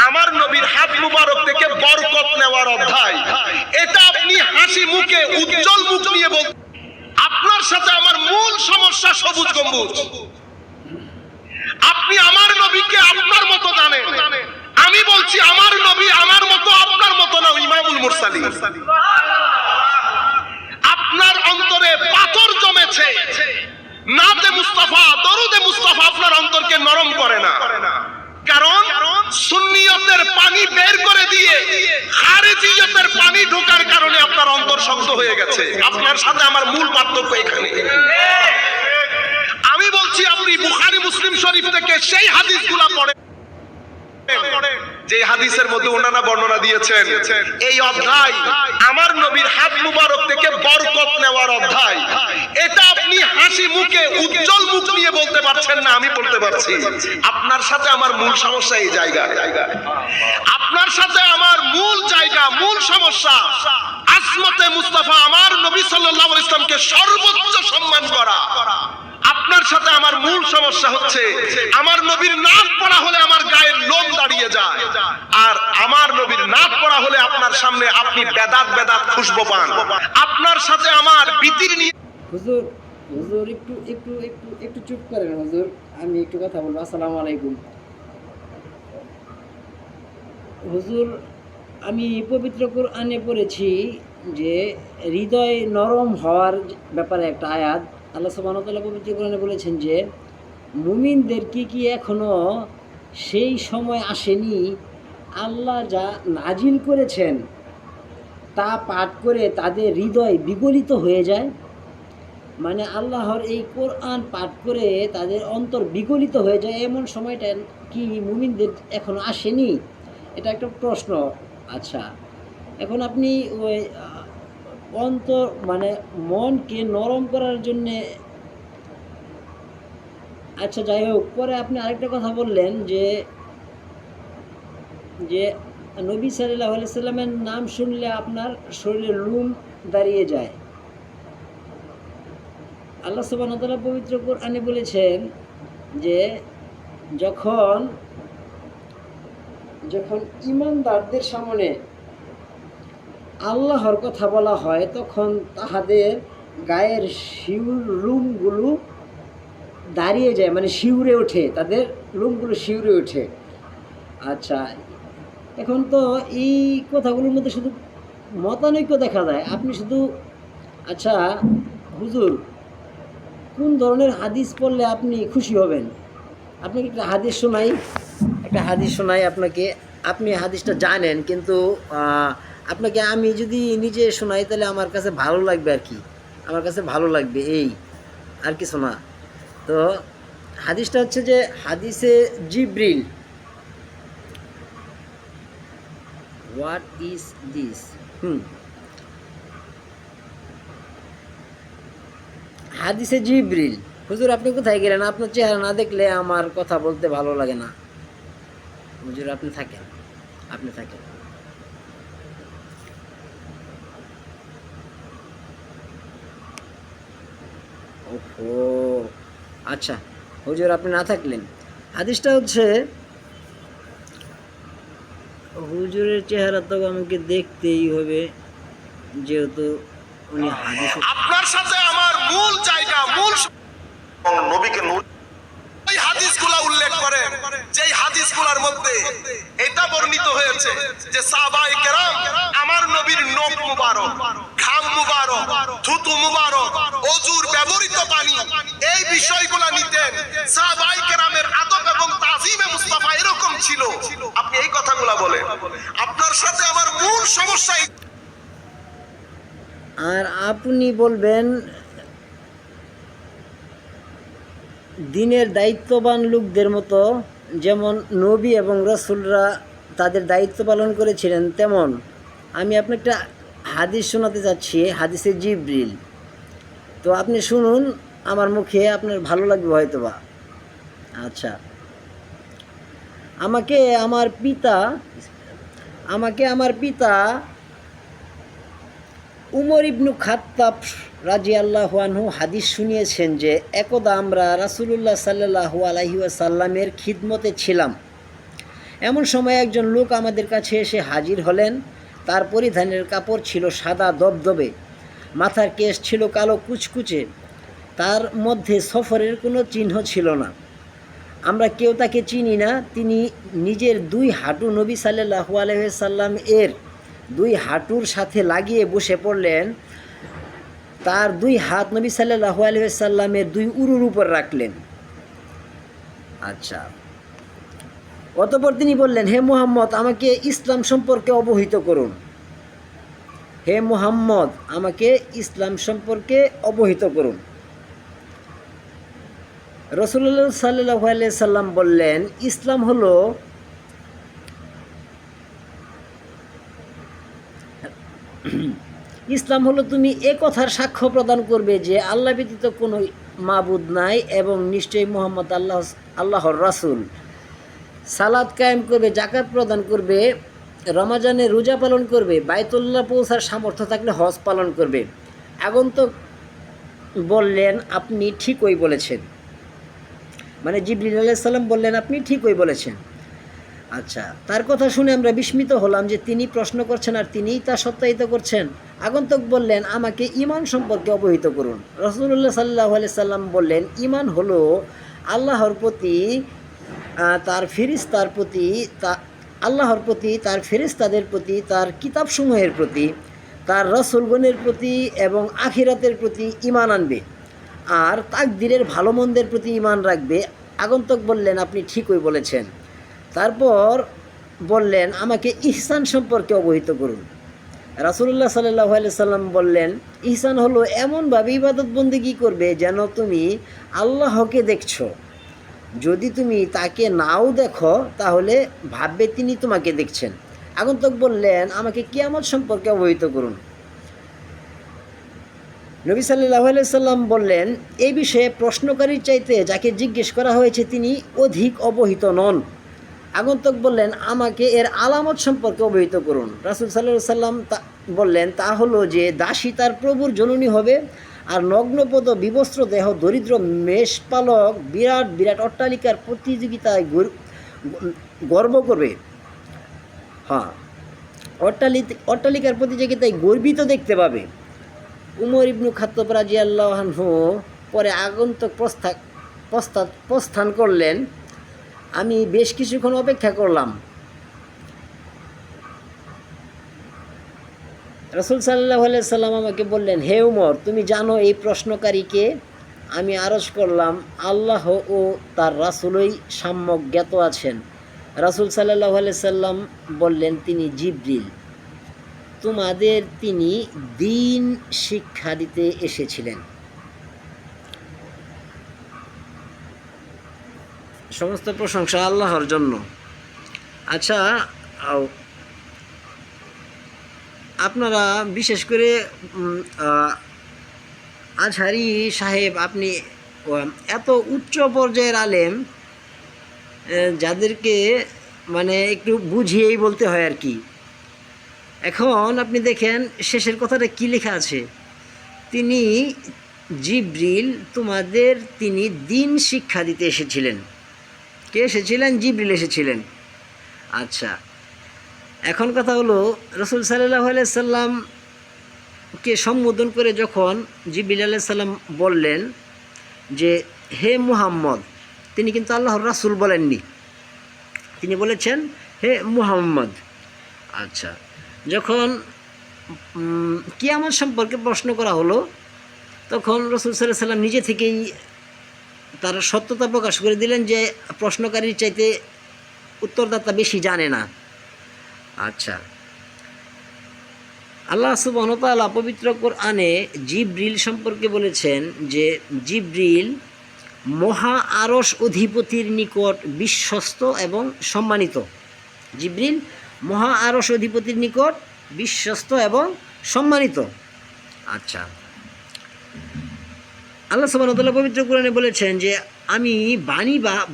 আমার নবীর হাত মুবারক থেকে বরকত নেওয়ার অধ্যায়। এটা আপনি হাসি মুখে উজ্জ্বল মুখ নিয়ে বলতে, আপনার সাথে আমার মূল সমস্যা সবুজ গম্বুজ। আপনি আমার নবীকে আপনার মতো জানেন, আমি বলছি আমার নবী আমার মতো আপনার মতো না, ইমামুল মুরসালিন। আপনার অন্তরে পাথর জমেছে, নাতে মুস্তাফা দরুদে মুস্তাফা আপনার অন্তরকে নরম করে না, কারণ সুন্নিয়তের পানি বের করে দিয়ে খারিজিয়তের পানি ঢোকার কারণে আপনার অন্তর শক্ত হয়ে গেছে। আপনার সাথে আমার মূল পার্থক্য এখানে। আমি বলছি আপনি বুখারী মুসলিম শরীফ থেকে সেই হাদিসগুলো পড়েন যে হাদিসের মধ্যে ওনারা বর্ণনা দিয়েছেন এই অধ্যায় আমার নবীর হাত মুবারক থেকে বরকত নেওয়ার অধ্যায়। এটা আপনি হাসি মুখে উজ্জ্বল মুখ নিয়ে বলতে পারছেন না, আমি বলতে পারছি। আপনার সাথে আমার মূল সমস্যা এই জায়গা, আপনার সাথে আমার মূল জায়গা, মূল সমস্যা আসমতে মুস্তাফা আমার নবী সাল্লাল্লাহু আলাইহি ওয়াসাল্লামকে সর্বোচ্চ সম্মান করা। আপনার সাথে আমার মূল সমস্যা হচ্ছে আমার নবীর নাম পড়া হলে আমার গায়ের লোম দাঁড়িয়ে যায়, আর আমার নবীর নাম পড়া হলে আপনার সামনে আপনি বেদাত বেদাত খুশবু পান। আপনার সাথে আমার বিতির নিয়ে হুজুর হুজুর একটু একটু একটু একটু চুপ করেন হুজুর, আমি একটু কথা বলবো। আসসালামু আলাইকুম হুজুর। আমি পবিত্র কোরআনে পড়েছি যে হৃদয় নরম হওয়ার ব্যাপারে একটা আয়াত আল্লাহ সুবহানাহু ওয়া তাআলা পবিত্র কোরআনে বলেছেন যে মুমিনদের কি এখনো সেই সময় আসেনি আল্লাহ যা নাজিল করেছেন তা পাঠ করে তাদের হৃদয় বিগলিত হয়ে যায়। মানে আল্লাহর এই কোরআন পাঠ করে তাদের অন্তর বিগলিত হয়ে যায়, এমন সময়টা কি মুমিনদের এখনো আসেনি? এটা একটা প্রশ্ন। আচ্ছা, এখন আপনি ওই অন্তর মানে মনকে নরম করার জন্যে, আচ্ছা যাই হোক, পরে আপনি আরেকটা কথা বললেন যে যে নবী সাল্লাল্লাহু আলাইহি সাল্লামের নাম শুনলে আপনার শরীরে লোম দাঁড়িয়ে যায়। আল্লাহ সুবহানাহু ওয়া তাআলা পবিত্র কোরআনে বলেছেন যে যখন যখন ঈমানদারদের সামনে আল্লাহর কথা বলা হয় তখন তাহাদের গায়ের লোমগুলো দাঁড়িয়ে যায়, মানে শিউরে ওঠে, তাদের লোমগুলো শিউরে ওঠে। আচ্ছা, এখন তো এই কথাগুলোর মধ্যে শুধু মতানৈক্য দেখা যায়। আপনি শুধু, আচ্ছা হুজুর, কোন ধরনের হাদিস পড়লে আপনি খুশি হবেন? আপনাকে একটা হাদিস শোনাই আপনাকে। আপনি হাদিসটা জানেন, কিন্তু আপনাকে আমি যদি নিজে শোনাই তাহলে আমার কাছে ভালো লাগবে আর কি, আমার কাছে ভালো লাগবে, এই আর কিছু না। তো হাদিসটা হচ্ছে যে হাদিসে জিব্রিল। What is this? হাদিসে জিব্রিল। হুজুর আপনি কোথায় গেলেন? আপনার চেহারা না দেখলে আমার কথা বলতে ভালো লাগে না। হুজুর আপনি থাকেন, আপনি থাকেন। ওহো, আচ্ছা হুজুর আপনি না থাকলেন। হাদিসটা হচ্ছে, হুজুরের চেহারা তো আমাকে দেখতেই হবে যেহেতু উনি হাদিস। আপনার সাথে আমার মূল জায়গা, মূল নবীকে ওই হাদিসগুলো উল্লেখ করে, যেই হাদিসগুলোর মধ্যে এটা বর্ণিত হয়েছে যে সাহাবায়ে কেরাম আমার নবীর নখ মুবারক, ঘাম মুবারক, থুতু মুবারক, ওযুর ব্যবহৃত পানি, এই বিষয়গুলো নিতেন। সাহাবায়ে কেরামের আদব এবং তাজিমে মুস্তাফা এরকম ছিল। আপনি এই কথাগুলো বলেন। আপনার সাথে আমার মূল সমস্যা। আর আপনি বলবেন দিনের দায়িত্ববান লোকদের মতো, যেমন নবী এবং রাসূলরা তাদের দায়িত্ব পালন করেছিলেন, তেমন আমি আপনাকে একটা হাদিস শোনাতে যাচ্ছি, হাদিসে জিব্রিল। তো আপনি শুনুন আমার মুখে, আপনার ভালো লাগবে হয়তোবা। আচ্ছা, আমাকে আমার পিতা উমর ইবনু খাত্তাব রাদিয়াল্লাহু আনহু হাদিস শুনিয়েছেন যে একদা আমরা রাসূলুল্লাহ সাল্লাল্লাহু আলাইহি ওয়াসাল্লামের খিদমতে ছিলাম। এমন সময় একজন লোক আমাদের কাছে এসে হাজির হলেন। তার পরিধানের কাপড় ছিল সাদা দবদবে, মাথার কেশ ছিল কালো কুচকুচে, তার মধ্যে সফরের কোনো চিহ্ন ছিল না। আমরা কেউ তাকে চিনি না। তিনি নিজের দুই হাঁটু নবী সাল্লাল্লাহু আলাইহি সাল্লাম এর দুই হাঁটুর সাথে লাগিয়ে বসে পড়লেন। তার দুই হাত নবী সাল্লাল্লাহু আলাইহি সাল্লামের দুই উরুর উপর রাখলেন। আচ্ছা, অতঃপর তিনি বললেন, হে মুহাম্মদ, আমাকে ইসলাম সম্পর্কে অবহিত করুন। হে মুহাম্মদ, আমাকে ইসলাম সম্পর্কে অবহিত করুন। রাসূলুল্লাহ সাল্লাল্লাহু আলাইহি সাল্লাম বললেন, ইসলাম হলো তুমি এ কথার সাক্ষ্য প্রদান করবে যে আল্লাহ ব্যতীত কোনো মাবুদ নাই এবং নিশ্চয়ই মুহাম্মদ আল্লাহর রাসূল। সালাত কায়েম করবে, জাকাত প্রদান করবে, রমজানে রোজা পালন করবে, বাইতুল্লাহ পৌঁছার সামর্থ্য থাকলে হজ পালন করবে। আগন্তুক বললেন, আপনি ঠিকই বলেছেন। মানে জিবরিল আলাইহিস সালাম বললেন, আপনি ঠিকই বলেছেন। আচ্ছা, তার কথা শুনে আমরা বিস্মিত হলাম যে তিনি প্রশ্ন করছেন আর তিনিই তা সত্যায়িত করছেন। আগন্তুক বললেন, আমাকে ঈমান সম্পর্কে অবহিত করুন। রাসূলুল্লাহ সাল্লাল্লাহু আলাইহি সাল্লাম বললেন, ঈমান হলো আল্লাহর প্রতি, তার ফেরেশতার প্রতি, আল্লাহর প্রতি, তার ফেরেশতাদের প্রতি, তার কিতাবসমূহের প্রতি, তার রাসূলগণের প্রতি এবং আখিরাতের প্রতি ঈমান আনবে আর তাকদীরের ভালো মন্দের প্রতি ঈমান রাখবে। আগন্তুক বললেন, আপনি ঠিকই বলেছেন। তারপর বললেন, আমাকে ইহসান সম্পর্কে অবহিত করুন। রাসূলুল্লাহ সাল্লাল্লাহু আলাইহি সাল্লাম বললেন, ইহসান হলো এমনভাবে ইবাদত বন্দেগী করবে যেন তুমি আল্লাহকে দেখছো। যদি তুমি তাকে নাও দেখো তাহলে ভাববে তিনি তোমাকে দেখছেন। আগন্তুক বললেন, আমাকে কিয়ামত সম্পর্কে অবহিত করুন। নবী সাল্লাল্লাহু আলাইহি সাল্লাম বললেন, এই বিষয়ে প্রশ্নকারীর চাইতে যাকে জিজ্ঞেস করা হয়েছে তিনি অধিক অবহিত নন। আগন্তুক বললেন, আমাকে এর আলামত সম্পর্কে অবহিত করুন। রাসূল সাল্লাল্লাহু আলাইহি সাল্লাম বললেন, তা হলো যে দাসী তার প্রভুর জননী হবে আর নগ্নপদ বিবস্ত্র দেহ দরিদ্র মেষপালক বিরাট বিরাট অট্টালিকার প্রতিযোগিতায় গর্ব করবে। হ্যাঁ, অট্টালিকার প্রতিযোগিতায় গর্বিত দেখতে পাবে। উমর ইবনু খাত্তাব রাদিয়াল্লাহু আনহু পরে আগন্তুক প্রস্থান করলেন। আমি বেশ কিছুক্ষণ অপেক্ষা করলাম। রাসূল সাল্লাল্লাহু আলাইহি সাল্লাম আমাকে বললেন, হে উমর, তুমি জানো এই প্রশ্নকারীকে? আমি আরজ করলাম, আল্লাহ ও তার রাসূলই সম্যক জ্ঞাত আছেন। রাসূল সাল্লাল্লাহু আলাইহি সাল্লাম বললেন, তিনি জিবরিল, তোমাদের তিনি দ্বীন শিক্ষা দিতে এসেছিলেন। সমস্ত প্রশংসা আল্লাহর জন্য। আচ্ছা, আপনারা বিশেষ করে আজহারি সাহেব, আপনি এত উচ্চ পর্যায়ের আলেম যাদেরকে মানে একটু বুঝিয়েই বলতে হয় আর কি। এখন আপনি দেখেন শেষের কথাটা কি লেখা আছে, তিনি জিবরিল, তোমাদের তিনি দ্বীন শিক্ষা দিতে এসেছিলেন। কে এসেছিলেন? জিবরিল এসেছিলেন। আচ্ছা, এখন কথা হলো, রাসূল সাল্লাল্লাহু আলাইহি সাল্লামকে সম্বোধন করে যখন জিবরিল আলাইহিস সালাম বললেন যে হে মুহাম্মদ, তিনি কিন্তু আল্লাহর রাসূল বলেননি, তিনি বলেছেন হে মুহাম্মদ। আচ্ছা, যখন কিয়ামত সম্পর্কে প্রশ্ন করা হলো তখন রাসূল সাল্লাল্লাহু আলাইহি সাল্লাম নিজে থেকেই তার সত্যতা প্রকাশ করে দিলেন যে প্রশ্নকারীর চাইতে উত্তরদাতা বেশি জানে না। আচ্ছা, আল্লাহ সুবহানাহু ওয়া তাআলা পবিত্র কোরআনে জিবরিল সম্পর্কে বলেছেন যে জিবরিল মহা আরশ অধিপতির নিকট বিশ্বস্ত এবং সম্মানিত। জিবরিল মহা আরশ অধিপতির নিকট বিশ্বস্ত এবং সম্মানিত। আচ্ছা, আল্লাহ সুবহানাহু ওয়া তাআলা পবিত্র কোরআনে বলেছেন যে আমি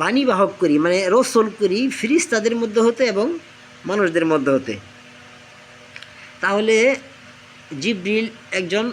বাণীবাহক করি, মানে রসুল করি ফেরেশতাদের মধ্যে হতে এবং মানুষদের মধ্যে হতে। তাহলে জিবরিল একজন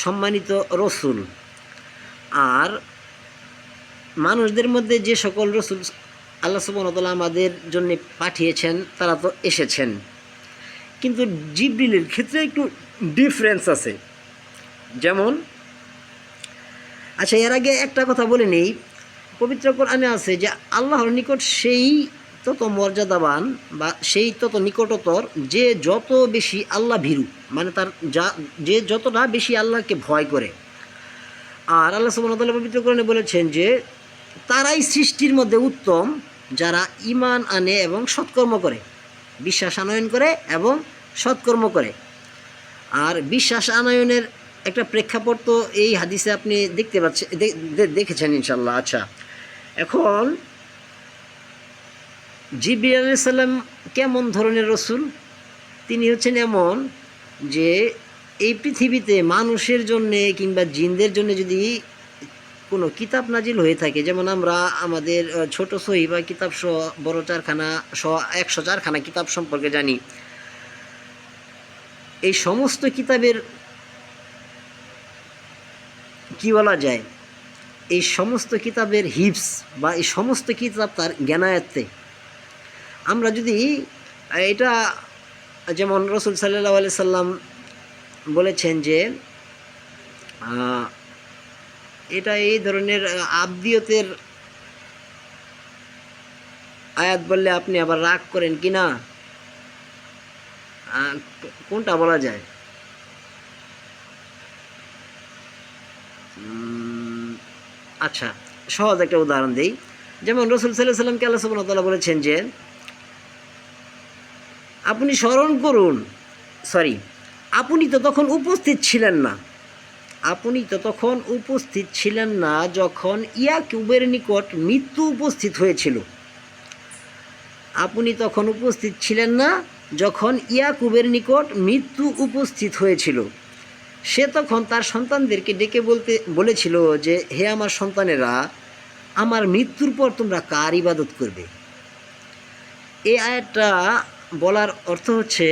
সম্মানিত রসুল, আর মানুষদের মধ্যে যে সকল রসুল আল্লাহ সুবহানাহু ওয়া তাআলা আমাদের জন্য পাঠিয়েছেন, তারা তো এসেছেন, কিন্তু জিবরিলের ক্ষেত্রে একটু ডিফারেন্স আছে। যেমন, আচ্ছা এর আগে একটা কথা বলে নেই, পবিত্র কোরআনে আছে যে আল্লাহর নিকট সেই তত মর্যাদাবান বা সেই তত নিকটতর যে যত বেশি আল্লাহ ভীরু, মানে তার যে যতটা বেশি আল্লাহকে ভয় করে। আর আল্লাহ সুবহানাহু ওয়া তাআলা পবিত্র কোরআনে বলেছেন যে তারাই সৃষ্টির মধ্যে উত্তম যারা ঈমান আনে এবং সৎকর্ম করে, বিশ্বাস আনয়ন করে এবং সৎকর্ম করে। আর বিশ্বাস আনয়নের একটা প্রেক্ষাপট তো এই হাদিসে আপনি দেখতে পাচ্ছেন, দেখেছেন ইনশাল্লাহ। আচ্ছা, এখন জিবরিল আলাইহিস সালাম কেমন ধরনের রসুল? তিনি হচ্ছেন এমন যে এই পৃথিবীতে মানুষের জন্যে কিংবা জিনদের জন্য যদি কোনো কিতাব নাজিল হয়ে থাকে, যেমন আমরা আমাদের ছোট সহিফা কিতাব সহ বড় 4খানা সহ 104খানা কিতাব সম্পর্কে জানি, এই সমস্ত কিতাবের কি বলা যায়, এই সমস্ত কিতাবের হিফস বা এই সমস্ত কিতাব তার জ্ঞানায়ত্তে। আমরা যদি এটা, যেমন রাসূল সাল্লাল্লাহু আলাইহি সাল্লাম বলেছেন যে এটা এই ধরনের আবদিয়তের আয়াত বললে আপনি আবার রাগ করেন কি না, কোনটা বলা যায়? আচ্ছা, সহজ একটা উদাহরণ দেই। যেমন রাসূল সাল্লাল্লাহু আলাইহি সাল্লামকে আল্লাহ সুবহানাহু ওয়া তাআলা বলেছেন যে আপনি স্মরণ করুন, আপনি তো তখন উপস্থিত ছিলেন না, আপনি তো তখন উপস্থিত ছিলেন না যখন ইয়াকুবের নিকট মৃত্যু উপস্থিত হয়েছিল। আপনি তখন উপস্থিত ছিলেন না যখন ইয়াকুবের নিকট মৃত্যু উপস্থিত হয়েছিল। সে তখন তার সন্তানদেরকে ডেকে বলেছিল যে হে আমার সন্তানেরা, আমার মৃত্যুর পর তোমরা কার ইবাদত করবে? এই আয়াতটা বলার অর্থ হচ্ছে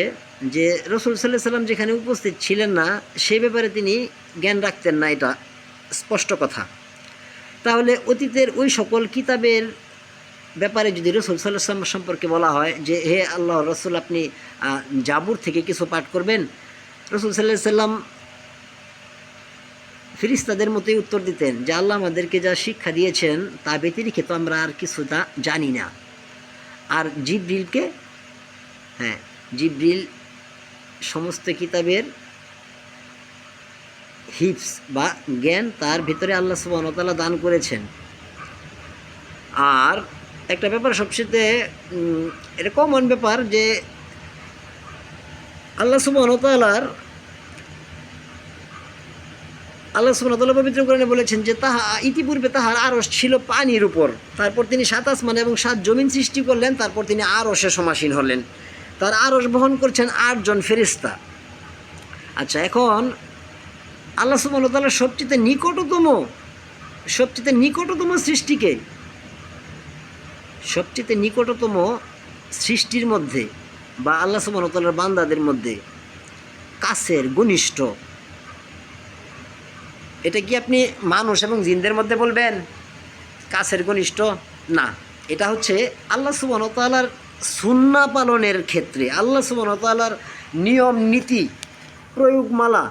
যে রাসূল সাল্লাল্লাহু আলাইহি সাল্লাম যেখানে উপস্থিত ছিলেন না সে ব্যাপারে তিনি জ্ঞান রাখতেন না, এটা স্পষ্ট কথা। তাহলে অতীতের ওই সকল কিতাবের ব্যাপারে যদি রাসূল সাল্লাল্লাহু আলাইহি সাল্লাম সম্পর্কে বলা হয় যে হে আল্লাহর রাসূল, আপনি জাবুর থেকে কিছু পাঠ করবেন, রাসূল সাল্লাল্লাহু আলাইহি সাল্লাম ফেরেশতাদের মতোই উত্তর দিতেন যে আল্লাহ আমাদেরকে যা শিক্ষা দিয়েছেন তা ব্যতিরেকে তো আমরা আর কিছু তা জানি না। আর জিবরিল সমস্ত কিতাবের হিফস বা জ্ঞান তার ভিতরে আল্লাহ সুবহানাহু ওয়া তাআলা দান করেছেন। আর একটা ব্যাপার সবচেয়ে এটা কমন ব্যাপার যে আল্লাহ সুবহানাহু ওয়া তাআলা পবিত্র কোরআনে বলেছেন যে ইতিপূর্বে তাহার আরশ ছিল পানির উপর, তারপর তিনি 7 আসমান এবং 7 জমিন সৃষ্টি করলেন, তারপর তিনি আরশে সমাসীন হলেন। তার আরশ বহন করছেন 8 জন ফেরেশতা। আচ্ছা, এখন আল্লাহ সুবহানাহু ওয়া তাআলার সবচেয়ে নিকটতম সৃষ্টির মধ্যে বা আল্লাহ সুবহানাহু ওয়া তাআলার বান্দাদের মধ্যে কাছের ঘনিষ্ঠ, এটা কি আপনি মানুষ এবং জিনদের মধ্যে বলবেন কাছের ঘনিষ্ঠ? না, এটা হচ্ছে আল্লাহ সুবহানাহু ওয়া তাআলার সুন্নাহ পালনের ক্ষেত্রে, আল্লাহ সুবহানাহু ওয়া তাআলার নিয়ম নীতি প্রয়োগমালা,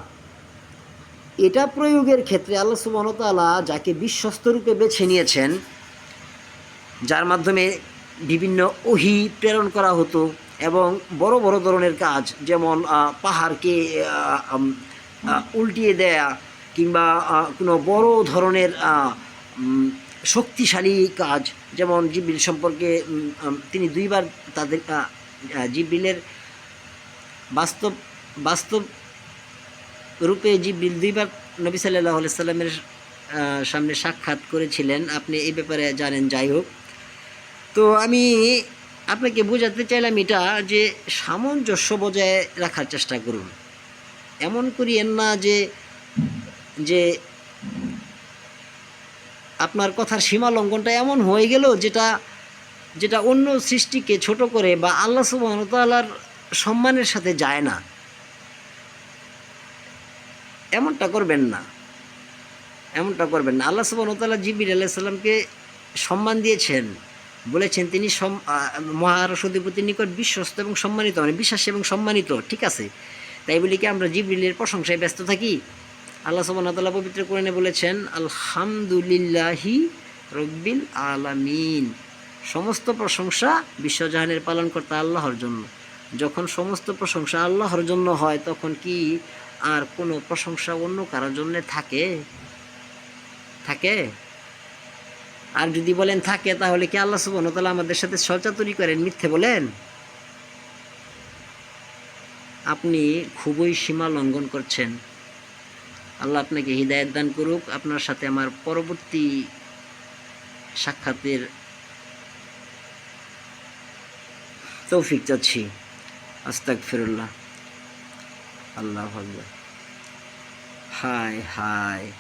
এটা প্রয়োগের ক্ষেত্রে আল্লাহ সুবহানাহু ওয়া তাআলা যাকে বিশ্বস্ত রূপে বেছে নিয়েছেন, যার মাধ্যমে বিভিন্ন ওহী প্রেরণ করা হতো এবং বড় বড় ধরনের কাজ, যেমন পাহাড়কে উল্টিয়ে দেয়া কিংবা কোনো বড় ধরনের শক্তিশালী কাজ, যেমন জিবরিল সম্পর্কে তিনি 2বার তাদের জিবরিলের বাস্তব রূপে জিবরিল 2বার নবী সাল্লাল্লাহু আলাইহি সাল্লামের সামনে সাক্ষাৎ করেছিলেন, আপনি এই ব্যাপারে জানেন। যাই হোক, তো আমি আপনাকে বোঝাতে চাইলাম এটা যে সামঞ্জস্য বজায় রাখার চেষ্টা করুন। এমন করিয়েন না যে আপনার কথার সীমা লঙ্ঘনটা এমন হয়ে গেল যেটা অন্য সৃষ্টিকে ছোট করে বা আল্লাহ সুবহানাহু ওয়া তাআলার সম্মানের সাথে যায় না। এমনটা করবেন না। আল্লাহ সুবহানাহু ওয়া তাআলা জিবরিল আলাইহিস সালামকে সম্মান দিয়েছেন, বলেছেন তিনি মহারশ অধিপতির নিকট বিশ্বস্ত এবং সম্মানিত, মানে বিশ্বাসী এবং সম্মানিত, ঠিক আছে। তাই বলি কি আমরা জিবরিলের প্রশংসায় ব্যস্ত থাকি? আল্লাহ সুবহানাহু ওয়া তাআলা পবিত্র কোরআনে বলেছেন আলহামদুলিল্লাহি রব্বিল আলামিন, সমস্ত প্রশংসা বিশ্বজাহানের পালনকর্তা আল্লাহর জন্য। যখন সমস্ত প্রশংসা আল্লাহর জন্য হয় তখন কি আর কোনো প্রশংসা অন্য কারোর জন্য থাকে? আর যদি বলেন থাকে, তাহলে কি আল্লাহ সুবহানাহু ওয়া তাআলা আমাদের সাথে ছলচাতুরি করেন, মিথ্যে বলেন? আপনি খুবই সীমা লঙ্ঘন করছেন। আল্লাহ আপনাকে হিদায়াত দান করুক। আপনার সাথে আমার পরবর্তী সাক্ষাতের তৌফিক চাচ্ছি। আস্তাগফিরুল্লাহ। আল্লাহু আকবার। হায় হায়।